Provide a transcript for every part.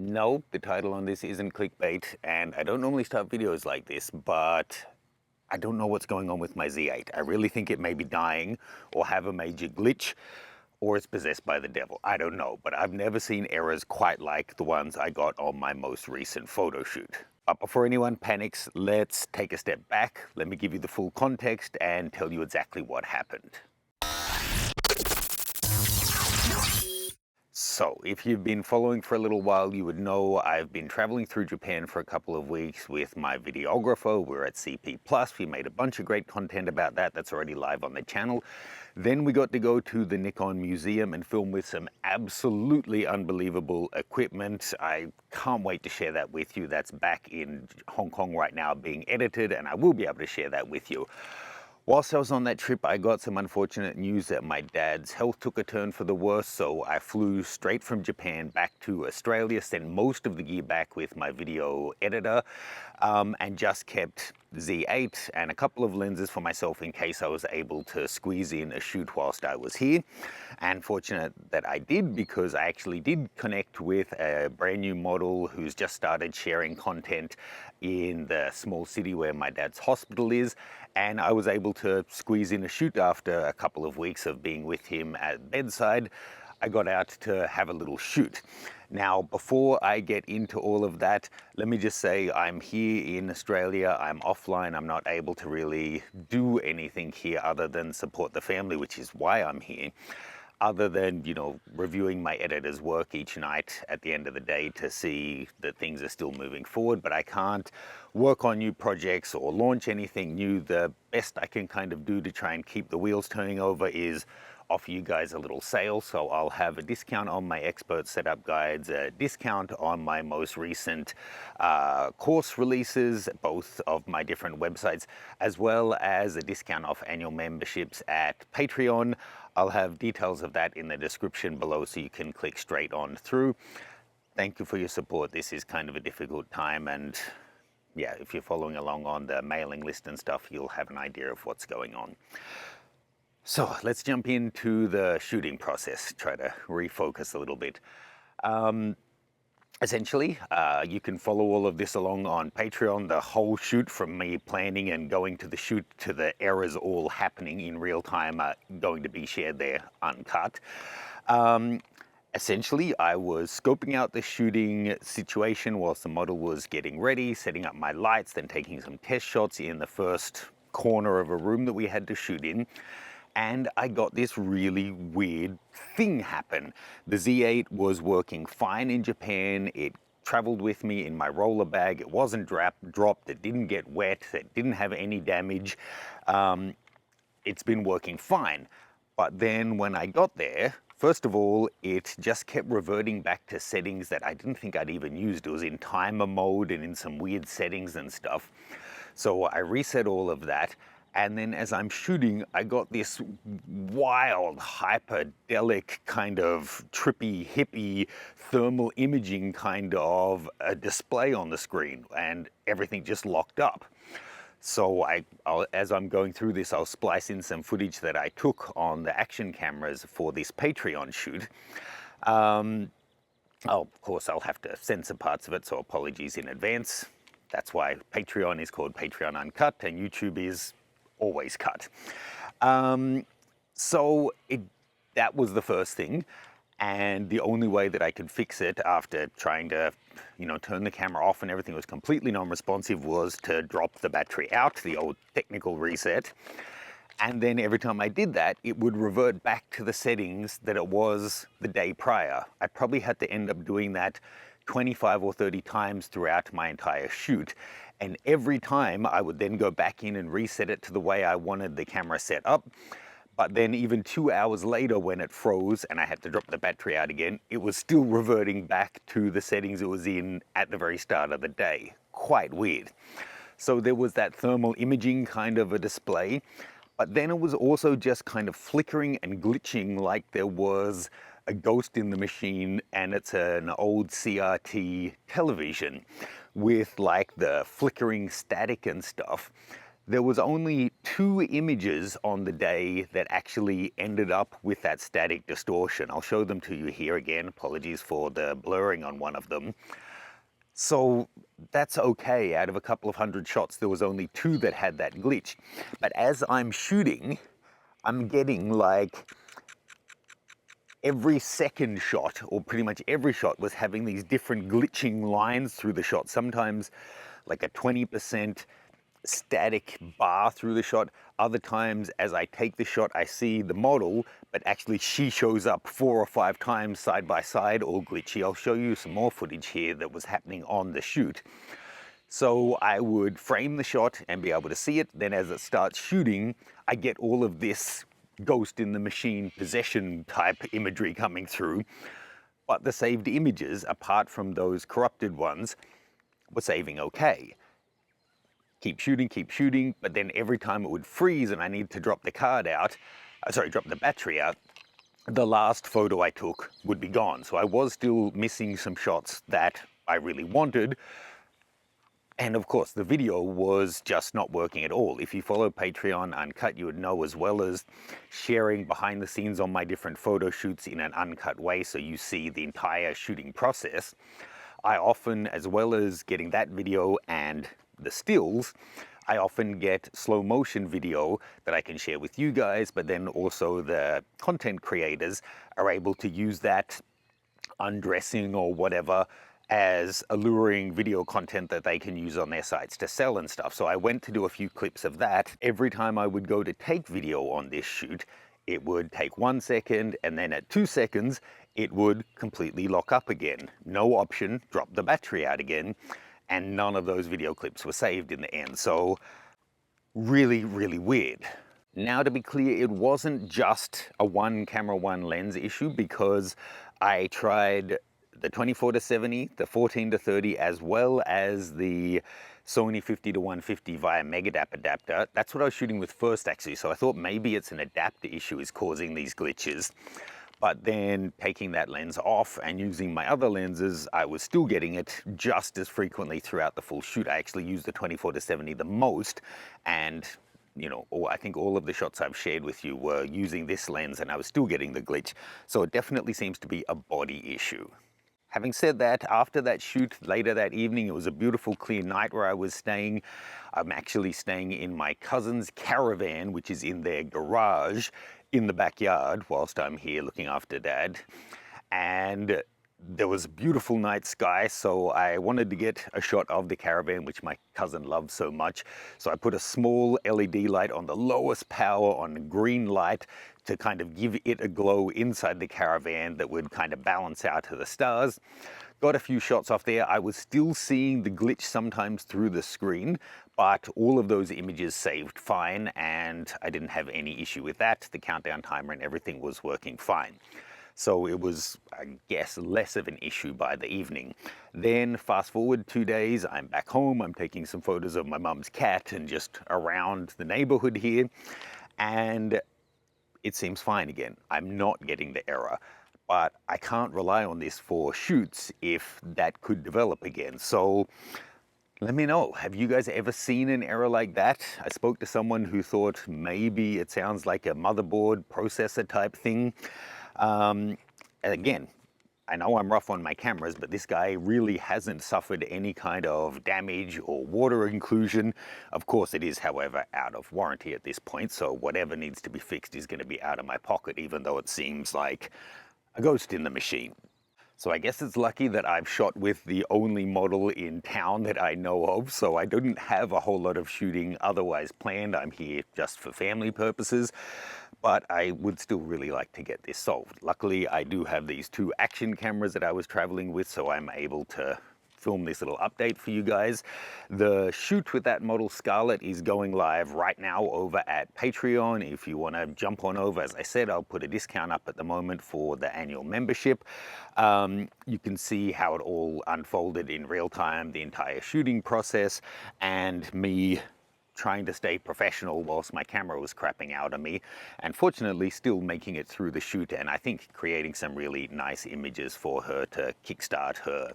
No, the title on this isn't clickbait, and I don't normally start videos like this, but I don't know what's going on with my Z8. I really think it may be dying or have a major glitch, or it's possessed by the devil. I don't know, but I've never seen errors quite like the ones I got on my most recent photo shoot. But before anyone panics, let's take a step back. Let me give you the full context and tell you exactly what happened. So, if you've been following for a little while, you would know I've been traveling through Japan for a couple of weeks with my videographer. We're at CP+. We made a bunch of great content about that. That's already live on the channel. Then we got to go to the Nikon Museum and film with some absolutely unbelievable equipment. I can't wait to share that with you. That's back in Hong Kong right now being edited, and I will be able to share that with you. Whilst I was on that trip, I got some unfortunate news that my dad's health took a turn for the worse, so I flew straight from Japan back to Australia, sent most of the gear back with my video editor, and just kept Z8 and a couple of lenses for myself in case I was able to squeeze in a shoot whilst I was here. And fortunate that I did, because I actually did connect with a brand new model who's just started sharing content in the small city where my dad's hospital is, and I was able to squeeze in a shoot after a couple of weeks of being with him at bedside. I got out to have a little shoot. Now, before I get into all of that, let me just say I'm here in Australia. I'm offline. I'm not able to really do anything here other than support the family, which is why I'm here. Other than, you know, reviewing my editor's work each night at the end of the day to see that things are still moving forward, but I can't work on new projects or launch anything new. The best I can kind of do to try and keep the wheels turning over is offer you guys a little sale. So I'll have a discount on my expert setup guides, a discount on my most recent course releases, both of my different websites, as well as a discount off annual memberships at Patreon. I'll have details of that in the description below so you can click straight on through. Thank you for your support. This is kind of a difficult time, and yeah, if you're following along on the mailing list and stuff, you'll have an idea of what's going on. So let's jump into the shooting process, try to refocus a little bit. Essentially, you can follow all of this along on Patreon. The whole shoot, from me planning and going to the shoot to the errors all happening in real time, are going to be shared there uncut. Essentially, I was scoping out the shooting situation whilst the model was getting ready, setting up my lights, then taking some test shots in the first corner of a room that we had to shoot in. And I got this really weird thing happen. The Z8 was working fine in Japan. It traveled with me in my roller bag. It wasn't dropped. It didn't get wet. It didn't have any damage. It's been working fine. But then when I got there, first of all, it just kept reverting back to settings that I didn't think I'd even used. It was in timer mode and in some weird settings and stuff. So I reset all of that. And then as I'm shooting, I got this wild, hyperdelic kind of trippy, hippie, thermal imaging kind of a display on the screen, and everything just locked up. So as I'm going through this, I'll splice in some footage that I took on the action cameras for this Patreon shoot. Of course, I'll have to censor parts of it, so apologies in advance. That's why Patreon is called Patreon Uncut, and YouTube is always cut. So that was the first thing, and the only way that I could fix it after trying to, you know, turn the camera off and everything was completely non-responsive was to drop the battery out, the old technical reset. And then every time I did that, it would revert back to the settings that it was the day prior. I probably had to end up doing that 25 or 30 times throughout my entire shoot. And every time I would then go back in and reset it to the way I wanted the camera set up. But then even 2 hours later, when it froze and I had to drop the battery out again, it was still reverting back to the settings it was in at the very start of the day. Quite weird. So there was that thermal imaging kind of a display, but then it was also just kind of flickering and glitching like there was a ghost in the machine, and it's an old CRT television with like the flickering static and stuff. There was only 2 images on the day that actually ended up with that static distortion. I'll show them to you here again. Apologies for the blurring on one of them. So that's okay. Out of a couple of hundred shots, there was only 2 that had that glitch. But as I'm shooting, I'm getting like every second shot, or pretty much every shot, was having these different glitching lines through the shot. Sometimes like a 20% static bar through the shot. Other times as I take the shot, I see the model, but actually she shows up 4 or 5 times side by side, all glitchy. I'll show you some more footage here that was happening on the shoot. So I would frame the shot and be able to see it. Then as it starts shooting, I get all of this ghost in the machine possession type imagery coming through. But the saved images, apart from those corrupted ones, were saving okay. Keep shooting, but then every time it would freeze and I need to drop the card out, drop the battery out, the last photo I took would be gone. So I was still missing some shots that I really wanted. And of course, the video was just not working at all. If you follow Patreon Uncut, you would know, as well as sharing behind the scenes on my different photo shoots in an uncut way, so you see the entire shooting process. I often, as well as getting that video and the stills, I often get slow motion video that I can share with you guys, but then also the content creators are able to use that undressing or whatever as alluring video content that they can use on their sites to sell and stuff. So I went to do a few clips of that. Every time I would go to take video on this shoot, it would take 1 second, and then at 2 seconds, it would completely lock up again. No option, drop the battery out again, and none of those video clips were saved in the end. So really, really weird. Now, to be clear, it wasn't just a 1 camera 1 lens issue, because I tried the 24-70, the 14-30, as well as the Sony 50-150 via Megadap adapter. That's what I was shooting with first, actually, so I thought maybe it's an adapter issue is causing these glitches. But then taking that lens off and using my other lenses, I was still getting it just as frequently throughout the full shoot. I actually used the 24-70 the most, and you know, I think all of the shots I've shared with you were using this lens, and I was still getting the glitch. So it definitely seems to be a body issue. Having said that, after that shoot later that evening, it was a beautiful clear night where I was staying. I'm actually staying in my cousin's caravan, which is in their garage in the backyard whilst I'm here looking after Dad. And there was a beautiful night sky, so I wanted to get a shot of the caravan, which my cousin loves so much. So I put a small LED light on the lowest power on green light to kind of give it a glow inside the caravan that would kind of balance out to the stars. Got a few shots off there. I was still seeing the glitch sometimes through the screen, but all of those images saved fine, and I didn't have any issue with that. The countdown timer and everything was working fine. So it was, I guess, less of an issue by the evening. Then fast forward 2 days, I'm back home. I'm taking some photos of my mum's cat and just around the neighborhood here, and it seems fine again. I'm not getting the error, but I can't rely on this for shoots if that could develop again. So let me know, have you guys ever seen an error like that? I spoke to someone who thought maybe it sounds like a motherboard processor type thing. Again, I know I'm rough on my cameras, but this guy really hasn't suffered any kind of damage or water inclusion. Of course it is, however, out of warranty at this point, so whatever needs to be fixed is going to be out of my pocket, even though it seems like a ghost in the machine. So I guess it's lucky that I've shot with the only model in town that I know of, so I didn't have a whole lot of shooting otherwise planned. I'm here just for family purposes, but I would still really like to get this solved. Luckily, I do have these 2 action cameras that I was traveling with, so I'm able to film this little update for you guys. The shoot with that model Scarlett is going live right now over at Patreon. If you want to jump on over, as I said, I'll put a discount up at the moment for the annual membership. You can see how it all unfolded in real time, the entire shooting process, and me trying to stay professional whilst my camera was crapping out on me, and fortunately still making it through the shoot, and I think creating some really nice images for her to kickstart her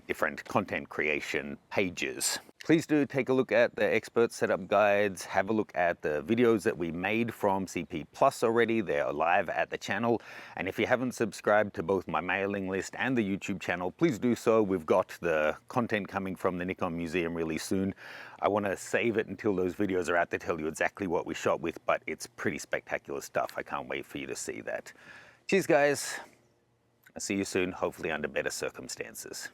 different content creation pages. Please do take a look at the expert setup guides, have a look at the videos that we made from CP Plus already. They're live at the channel. And if you haven't subscribed to both my mailing list and the YouTube channel, please do so. We've got the content coming from the Nikon Museum really soon. I want to save it until those videos are out to tell you exactly what we shot with, but it's pretty spectacular stuff. I can't wait for you to see that. Cheers, guys. I'll see you soon, hopefully under better circumstances.